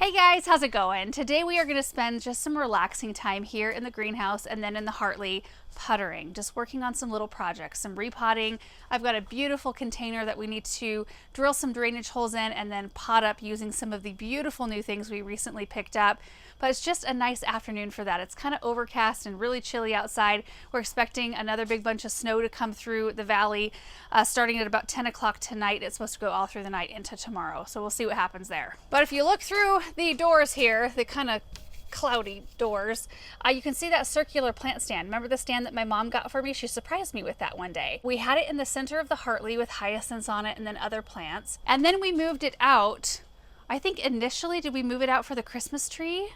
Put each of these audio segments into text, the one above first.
Hey guys, how's it going? Today we are going to spend just some relaxing time here in the greenhouse and then in the Hartley puttering, just working on some little projects, some repotting. I've got a beautiful container that we need to drill some drainage holes in and then pot up using some of the beautiful new things we recently picked up. But it's just a nice afternoon for that. It's kind of overcast and really chilly outside. We're expecting another big bunch of snow to come through the valley starting at about 10 o'clock tonight. It's supposed to go all through the night into tomorrow. So we'll see what happens there. But if you look through the doors here, the kind of cloudy doors, you can see that circular plant stand. Remember the stand that my mom got for me? She surprised me with that one day. We had it in the center of the Hartley with hyacinths on it and then other plants. And then we moved it out. I think initially, did we move it out for the Christmas tree?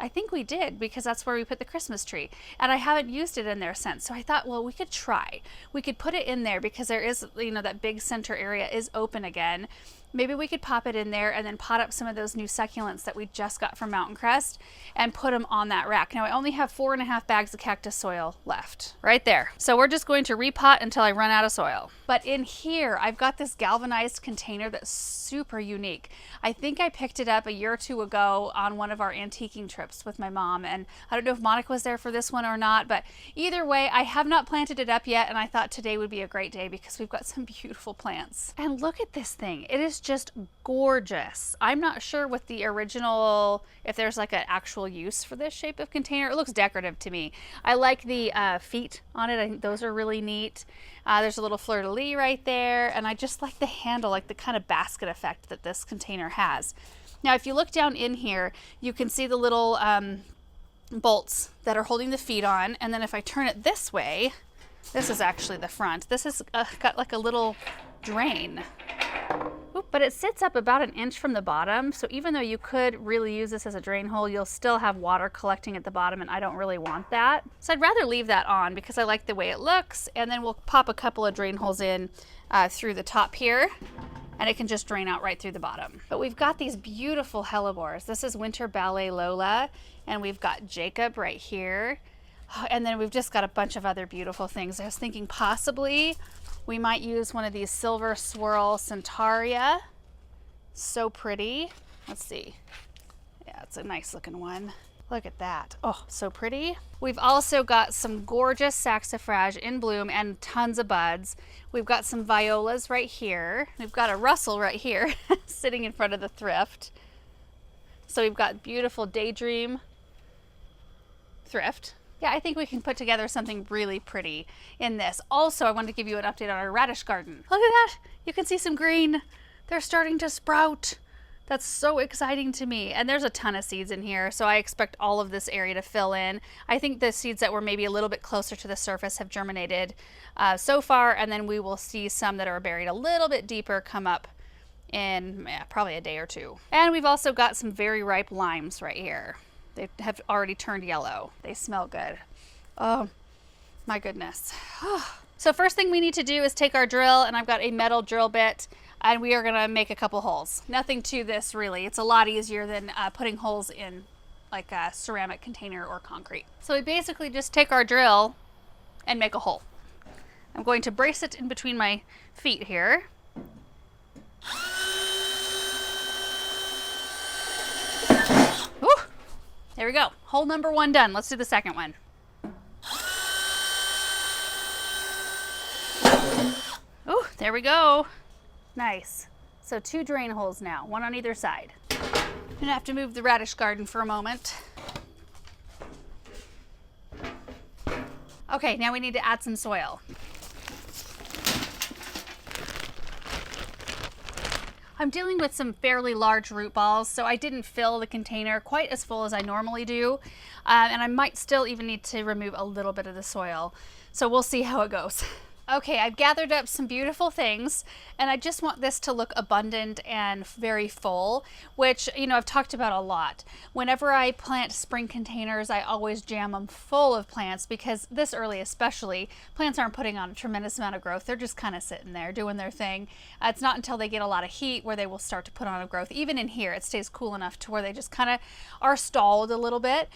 I think we did, because that's where we put the Christmas tree, and I haven't used it in there since. So I thought, well, we could try. We could put it in there because there is, you know, that big center area is open again. Maybe we could pop it in there and then pot up some of those new succulents that we just got from Mountain Crest and put them on that rack. Now I only have 4.5 bags of cactus soil left right there. So we're just going to repot until I run out of soil. But in here, I've got this galvanized container that's super unique. I think I picked it up a year or two ago on one of our antiquing trips with my mom. And I don't know if Monica was there for this one or not, but either way, I have not planted it up yet. And I thought today would be a great day because we've got some beautiful plants. And look at this thing. It is just gorgeous. I'm not sure with the original, if there's like an actual use for this shape of container. It looks decorative to me. I like the feet on it. I think those are really neat. There's a little fleur-de-lis right there. And I just like the handle, like the kind of basket effect that this container has. Now, if you look down in here, you can see the little bolts that are holding the feet on. And then if I turn it this way, this is actually the front. This has got like a little drain. Oop, but it sits up about 1 inch from the bottom. So even though you could really use this as a drain hole, you'll still have water collecting at the bottom, and I don't really want that. So I'd rather leave that on because I like the way it looks. And then we'll pop a couple of drain holes in through the top here, and it can just drain out right through the bottom. But we've got these beautiful hellebores. This is Winter Ballet Lola, and we've got Jacob right here. And then we've just got a bunch of other beautiful things. I was thinking possibly we might use one of these Silver Swirl Centaurea. So pretty. Let's see. Yeah, it's a nice looking one. Look at that. Oh, so pretty. We've also got some gorgeous saxifrage in bloom and tons of buds. We've got some violas right here. We've got a Russell right here sitting in front of the thrift. So we've got beautiful Daydream thrift. Yeah, I think we can put together something really pretty in this. Also, I wanted to give you an update on our radish garden. Look at that. You can see some green. They're starting to sprout. That's so exciting to me. And there's a ton of seeds in here, so I expect all of this area to fill in. I think the seeds that were maybe a little bit closer to the surface have germinated so far, and then we will see some that are buried a little bit deeper come up in probably a day or two. And we've also got some very ripe limes right here. They have already turned yellow. They smell good. Oh my goodness. So first thing we need to do is take our drill, and I've got a metal drill bit, and we are gonna make a couple holes. Nothing to this really. It's a lot easier than putting holes in like a ceramic container or concrete. So we basically just take our drill and make a hole. I'm going to brace it in between my feet here. There we go. Hole number 1 done. Let's do the second one. Oh, there we go. Nice. So 2 drain holes now, 1 on either side. I'm gonna have to move the radish garden for a moment. Okay, now we need to add some soil. I'm dealing with some fairly large root balls, so I didn't fill the container quite as full as I normally do. And I might still even need to remove a little bit of the soil. So we'll see how it goes. Okay, I've gathered up some beautiful things, and I just want this to look abundant and very full, which, you know, I've talked about a lot. Whenever I plant spring containers, I always jam them full of plants because this early especially, plants aren't putting on a tremendous amount of growth. They're just kind of sitting there doing their thing. It's not until they get a lot of heat where they will start to put on a growth. Even in here, it stays cool enough to where they just kind of are stalled a little bit.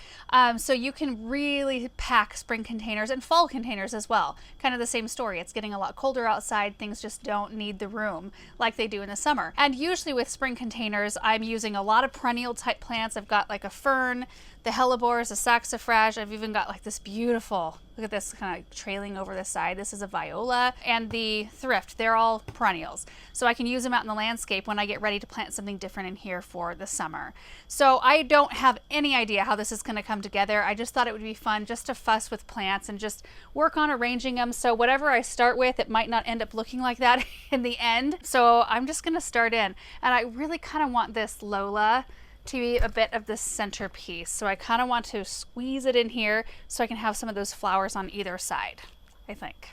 So you can really pack spring containers and fall containers as well. Kind of the same story. It's getting a lot colder outside. Things just don't need the room like they do in the summer. And usually with spring containers, I'm using a lot of perennial type plants. I've got like a fern, the hellebores, the saxifrage. I've even got like this beautiful, look at this kind of trailing over the side. This is a viola, and the thrift. They're all perennials. So I can use them out in the landscape when I get ready to plant something different in here for the summer. So I don't have any idea how this is going to come together. I just thought it would be fun just to fuss with plants and just work on arranging them. So whatever I start with, it might not end up looking like that in the end. So I'm just going to start in. And I really kind of want this Lola to be a bit of the centerpiece. So I kind of want to squeeze it in here so I can have some of those flowers on either side, I think.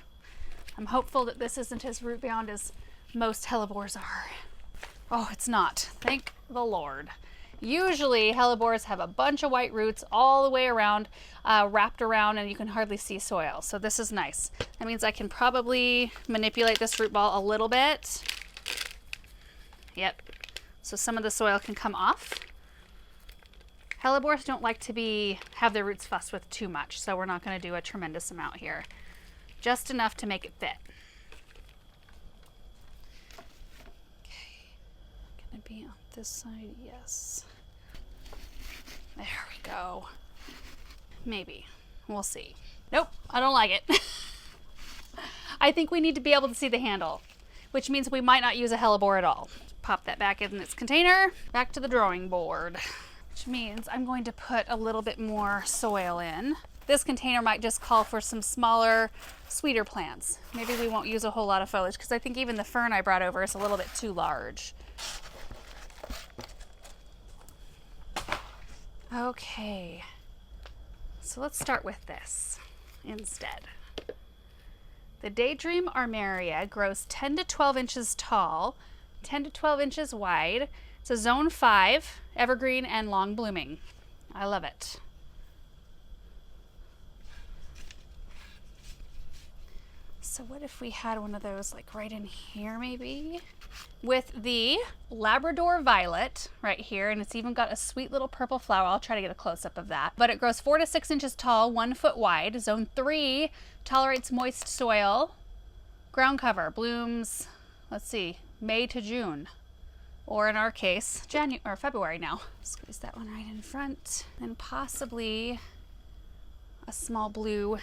I'm hopeful that this isn't as root bound as most hellebores are. Oh, it's not. Thank the Lord. Usually hellebores have a bunch of white roots all the way around, wrapped around, and you can hardly see soil. So this is nice. That means I can probably manipulate this root ball a little bit. Yep. So some of the soil can come off. Hellebores don't like to have their roots fussed with too much, so we're not going to do a tremendous amount here. Just enough to make it fit. Okay, gonna be on this side, yes. There we go. Maybe, we'll see. Nope, I don't like it. I think we need to be able to see the handle, which means we might not use a hellebore at all. Pop that back in its container, back to the drawing board. Which means I'm going to put a little bit more soil in. This container might just call for some smaller, sweeter plants. Maybe we won't use a whole lot of foliage because I think even the fern I brought over is a little bit too large. Okay, so let's start with this instead. The Daydream Armeria grows 10 to 12 inches tall, 10 to 12 inches wide. It's a zone 5, evergreen and long blooming. I love it. So what if we had one of those like right in here maybe? With the Labrador Violet right here, and it's even got a sweet little purple flower. I'll try to get a close-up of that. But it grows 4 to 6 inches tall, 1 foot wide. Zone 3 tolerates moist soil. Ground cover blooms, let's see, May to June. Or in our case, January or February now. Squeeze that one right in front. And possibly a small blue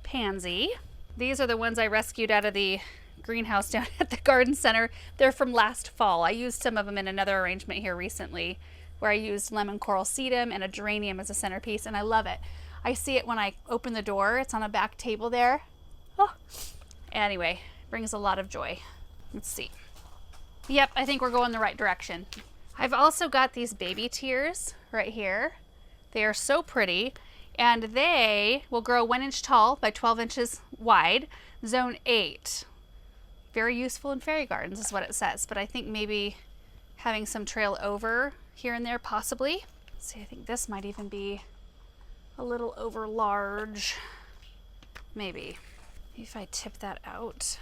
pansy. These are the ones I rescued out of the greenhouse down at the garden center. They're from last fall. I used some of them in another arrangement here recently where I used lemon coral sedum and a geranium as a centerpiece, and I love it. I see it when I open the door. It's on a back table there. Oh, anyway, brings a lot of joy. Let's see. Yep, I think we're going the right direction. I've also got these baby tears right here. They are so pretty, and they will grow 1 inch tall by 12 inches wide, zone 8. Very useful in fairy gardens is what it says, but I think maybe having some trail over here and there possibly. Let's see, I think this might even be a little over large. Maybe if I tip that out.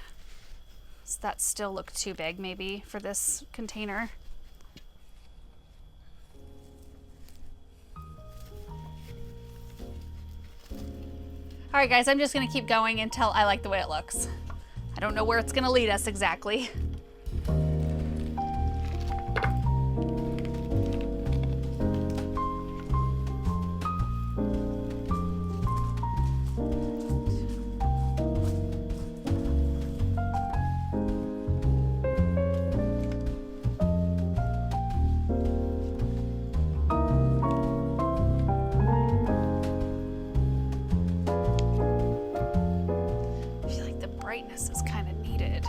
Does that still look too big maybe for this container? All right, guys, I'm just gonna keep going until I like the way it looks. I don't know where it's gonna lead us exactly. Is kind of needed.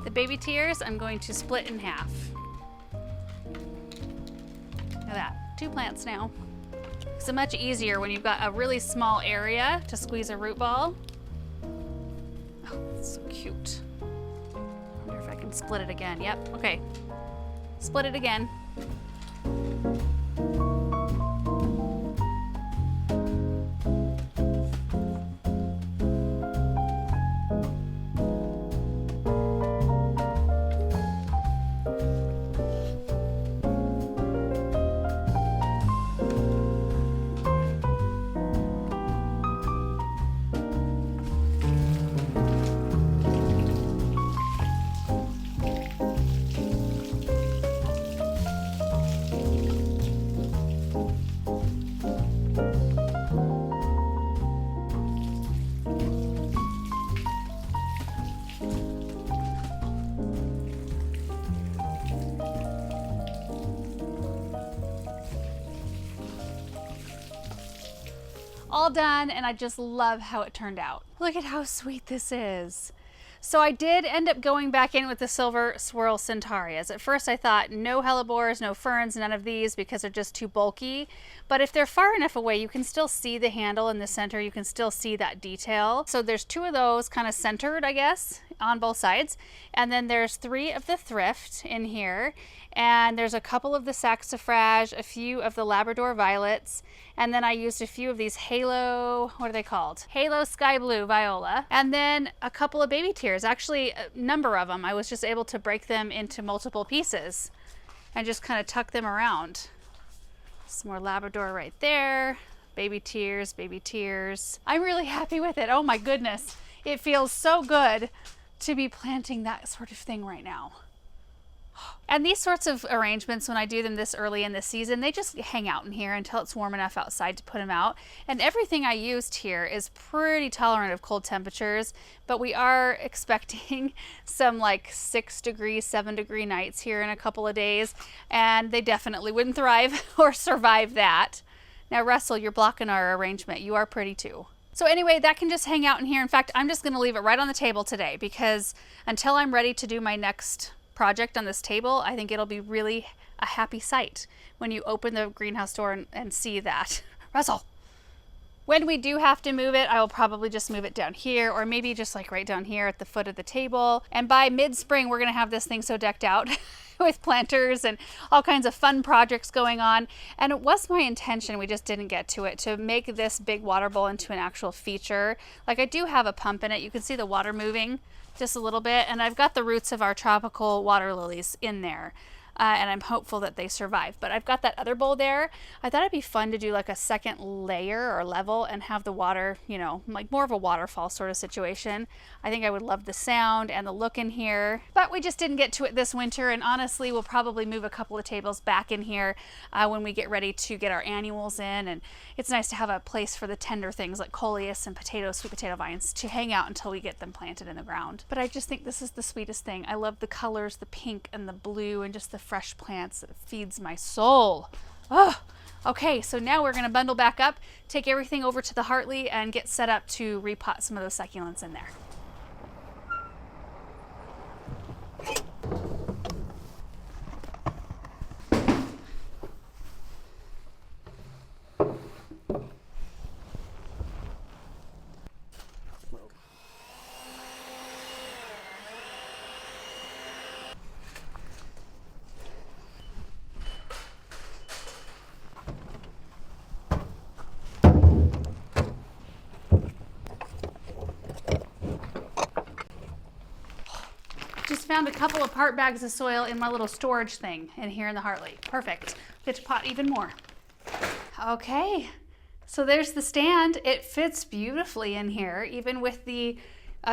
The baby tears I'm going to split in half. Look at that, 2 plants now. It's much easier when you've got a really small area to squeeze a root ball. Oh, that's so cute. I wonder if I can split it again. Yep, okay. Split it again. all done, and I just love how it turned out. Look at how sweet this is. So I did end up going back in with the silver swirl centaureas. At first I thought no hellebores, no ferns, none of these because they're just too bulky. But if they're far enough away, you can still see the handle in the center. You can still see that detail. So there's 2 of those kind of centered, I guess, on both sides. And then there's 3 of the Thrift in here. And there's a couple of the saxifrage, a few of the Labrador violets, and then I used a few of these halo, what are they called? Halo sky blue viola, and then a couple of baby tears, actually a number of them. I was just able to break them into multiple pieces and just kind of tuck them around. Some more Labrador right there, baby tears, baby tears. I'm really happy with it. Oh my goodness. It feels so good to be planting that sort of thing right now. And these sorts of arrangements, when I do them this early in the season, they just hang out in here until it's warm enough outside to put them out. And everything I used here is pretty tolerant of cold temperatures, but we are expecting some like 6 degree, 7 degree nights here in a couple of days, and they definitely wouldn't thrive or survive that. Now, Russell, you're blocking our arrangement. You are pretty too. So anyway, that can just hang out in here. In fact, I'm just going to leave it right on the table today because until I'm ready to do my next project on this table, I think it'll be really a happy sight when you open the greenhouse door and see that. Russell, when we do have to move it, I will probably just move it down here, or maybe just like right down here at the foot of the table. And by mid-spring, we're gonna have this thing so decked out with planters and all kinds of fun projects going on. And it was my intention, we just didn't get to it, to make this big water bowl into an actual feature. Like, I do have a pump in it. You can see the water moving just a little bit, and I've got the roots of our tropical water lilies in there. And I'm hopeful that they survive. But I've got that other bowl there. I thought it'd be fun to do like a second layer or level and have the water, you know, like more of a waterfall sort of situation. I think I would love the sound and the look in here. But we just didn't get to it this winter, and honestly, we'll probably move a couple of tables back in here when we get ready to get our annuals in. And it's nice to have a place for the tender things like coleus and potatoes, sweet potato vines, to hang out until we get them planted in the ground. But I just think this is the sweetest thing. I love the colors, the pink and the blue, and just the fresh plants. It feeds my soul. Oh, okay, so now we're going to bundle back up, take everything over to the Hartley, and get set up to repot some of those succulents in there. Just found a couple of part bags of soil in my little storage thing in here in the Hartley. Perfect. Get to pot even more. Okay, so there's the stand. It fits beautifully in here, even with the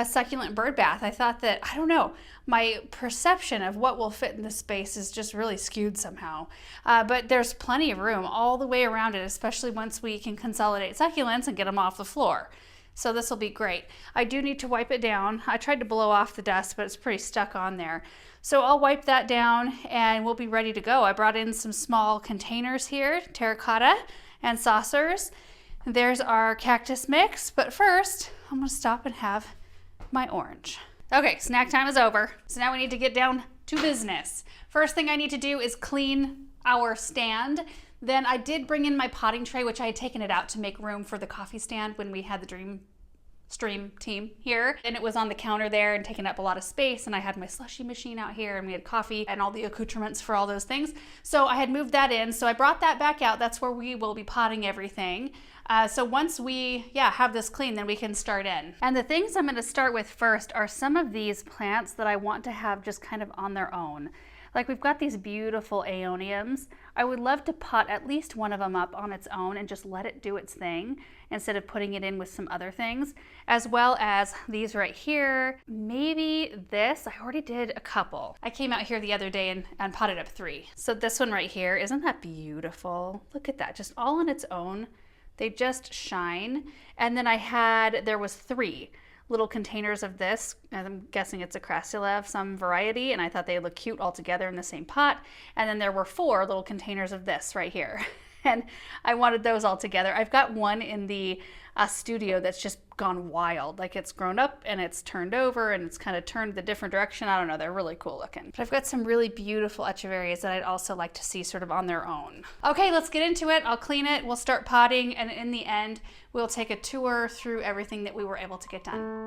succulent bird bath. I thought that, I don't know, my perception of what will fit in this space is just really skewed somehow. But there's plenty of room all the way around it, especially once we can consolidate succulents and get them off the floor. So this will be great. I do need to wipe it down. I tried to blow off the dust, but it's pretty stuck on there. So I'll wipe that down and we'll be ready to go. I brought in some small containers here, terracotta and saucers. There's our cactus mix, but first I'm gonna stop and have my orange. Okay, snack time is over. So now we need to get down to business. First thing I need to do is clean our stand. Then I did bring in my potting tray, which I had taken it out to make room for the coffee stand when we had the Dream Stream team here. And it was on the counter there and taking up a lot of space. And I had my slushy machine out here and we had coffee and all the accoutrements for all those things. So I had moved that in. So I brought that back out. That's where we will be potting everything. So once we have this clean, then we can start in. And the things I'm going to start with first are some of these plants that I want to have just kind of on their own. Like, we've got these beautiful aeoniums. I would love to pot at least one of them up on its own and just let it do its thing instead of putting it in with some other things, as well as these right here. Maybe this, I already did a couple. I came out here the other day and potted up 3. So this one right here, isn't that beautiful? Look at that, just all on its own. They just shine. And then there was 3 little containers of this. I'm guessing it's a crassula of some variety, and I thought they looked cute all together in the same pot. And then there were 4 little containers of this right here. and I wanted those all together. I've got one in the studio that's just gone wild. Like it's grown up and it's turned over and it's kind of turned the different direction. I don't know, they're really cool looking. But I've got some really beautiful echeverias that I'd also like to see sort of on their own. Okay, let's get into it. I'll clean it, we'll start potting, and in the end, we'll take a tour through everything that we were able to get done.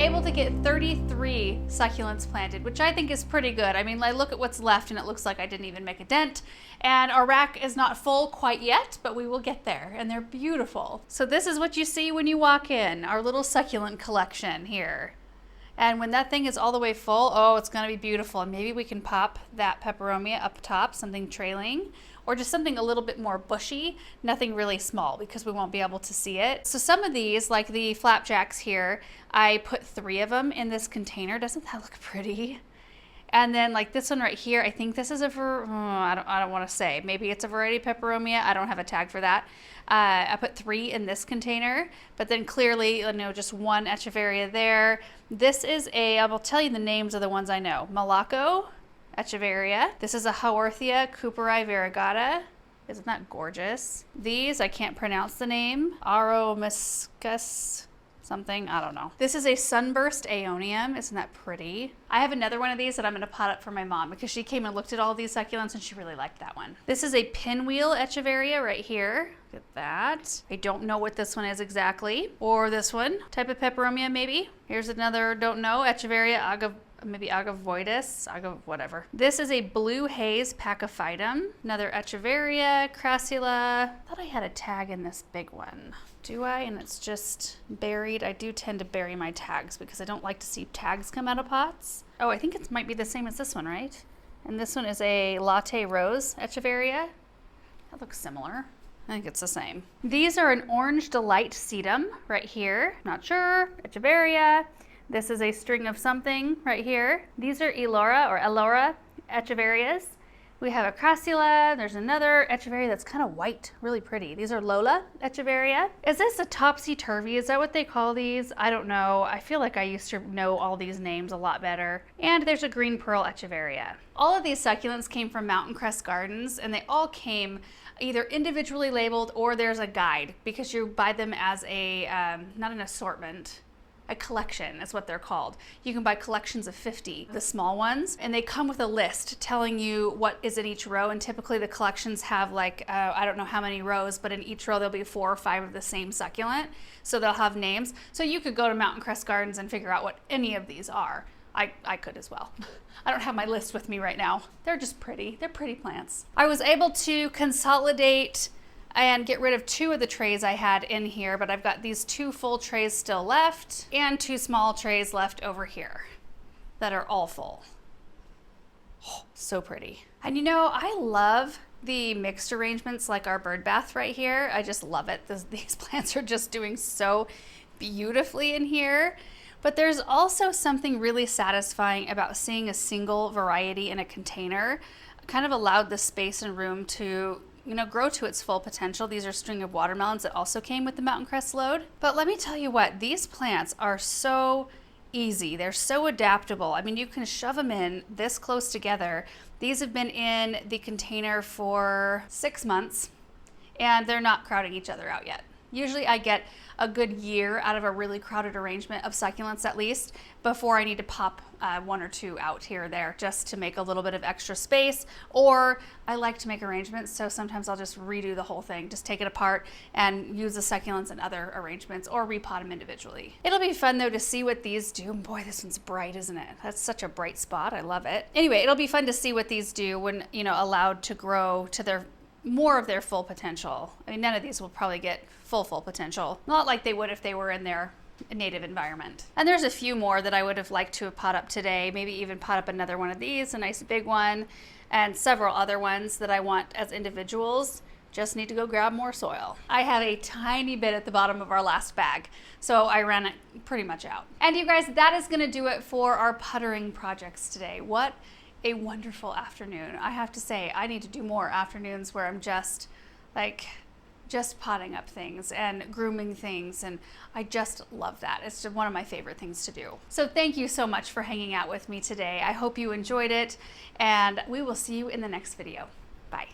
able to get 33 succulents planted, which I think is pretty good. I mean, I look at what's left and it looks like I didn't even make a dent. And our rack is not full quite yet, but we will get there, and they're beautiful. So this is what you see when you walk in, our little succulent collection here. And when that thing is all the way full, oh, it's gonna be beautiful. And maybe we can pop that peperomia up top, something trailing, or just something a little bit more bushy, nothing really small because we won't be able to see it. So some of these, like the flapjacks here, I put 3 of them in this container. Doesn't that look pretty? And then like this one right here, I think this is I don't want to say. Maybe it's a variety of peperomia. I don't have a tag for that. I put 3 in this container, but then clearly, you know, just 1 echeveria there. This is I will tell you the names of the ones I know. Malaco echeveria. This is a Haworthia cooperi variegata. Isn't that gorgeous? These, I can't pronounce the name. Aromiscus something, I don't know. This is a sunburst aeonium. Isn't that pretty? I have another one of these that I'm gonna pot up for my mom because she came and looked at all these succulents and she really liked that one. This is a pinwheel echeveria right here. Look at that. I don't know what this one is exactly. Or this one, type of peperomia maybe. Here's another, don't know, echeveria maybe agavoides, whatever. This is a blue haze pachyphytum, another echeveria, crassula. I thought I had a tag in this big one. Do I? And it's just buried. I do tend to bury my tags because I don't like to see tags come out of pots. Oh, I think it might be the same as this one, right? And this one is a latte rose echeveria. That looks similar. I think it's the same. These are an orange delight sedum right here. Not sure. Echeveria. This is a string of something right here. These are Elora echeverias. We have a crassula. There's another echeveria that's kind of white, really pretty. These are Lola echeveria. Is this a topsy-turvy? Is that what they call these? I don't know. I feel like I used to know all these names a lot better. And there's a green pearl echeveria. All of these succulents came from Mountain Crest Gardens, and they all came either individually labeled or there's a guide because you buy them as a, not an assortment, a collection is what they're called. You can buy collections of 50, the small ones, and they come with a list telling you what is in each row. And typically the collections have like, I don't know how many rows, but in each row there'll be 4 or 5 of the same succulent. So they'll have names. So you could go to Mountain Crest Gardens and figure out what any of these are. I could as well. I don't have my list with me right now. They're just pretty. They're pretty plants. I was able to consolidate and get rid of 2 of the trays I had in here, but I've got these 2 full trays still left and 2 small trays left over here that are all full. Oh, so pretty. And you know, I love the mixed arrangements like our bird bath right here. I just love it. These plants are just doing so beautifully in here. But there's also something really satisfying about seeing a single variety in a container. Kind of allowed the space and room to, you know, grow to its full potential. These are string of watermelons that also came with the Mountain Crest load. But let me tell you what, these plants are so easy. They're so adaptable. I mean, you can shove them in this close together. These have been in the container for 6 months and they're not crowding each other out yet. Usually I get a good year out of a really crowded arrangement of succulents at least before I need to pop 1 or 2 out here or there just to make a little bit of extra space. Or I like to make arrangements, so sometimes I'll just redo the whole thing, just take it apart and use the succulents in other arrangements or repot them individually. It'll be fun though to see what these do. Boy, this one's bright, isn't it? That's such a bright spot. I love it. Anyway, it'll be fun to see what these do when, you know, allowed to grow to their more of their full potential. I mean, none of these will probably get full potential. Not like they would if they were in their native environment. And there's a few more that I would have liked to have pot up today, maybe even pot up another one of these, a nice big one, and several other ones that I want as individuals. Just need to go grab more soil. I have a tiny bit at the bottom of our last bag, so I ran it pretty much out. And you guys, that is gonna do it for our puttering projects today. What a wonderful afternoon. I have to say, I need to do more afternoons where I'm just potting up things and grooming things, and I just love that. It's just one of my favorite things to do. So thank you so much for hanging out with me today. I hope you enjoyed it, and we will see you in the next video. Bye.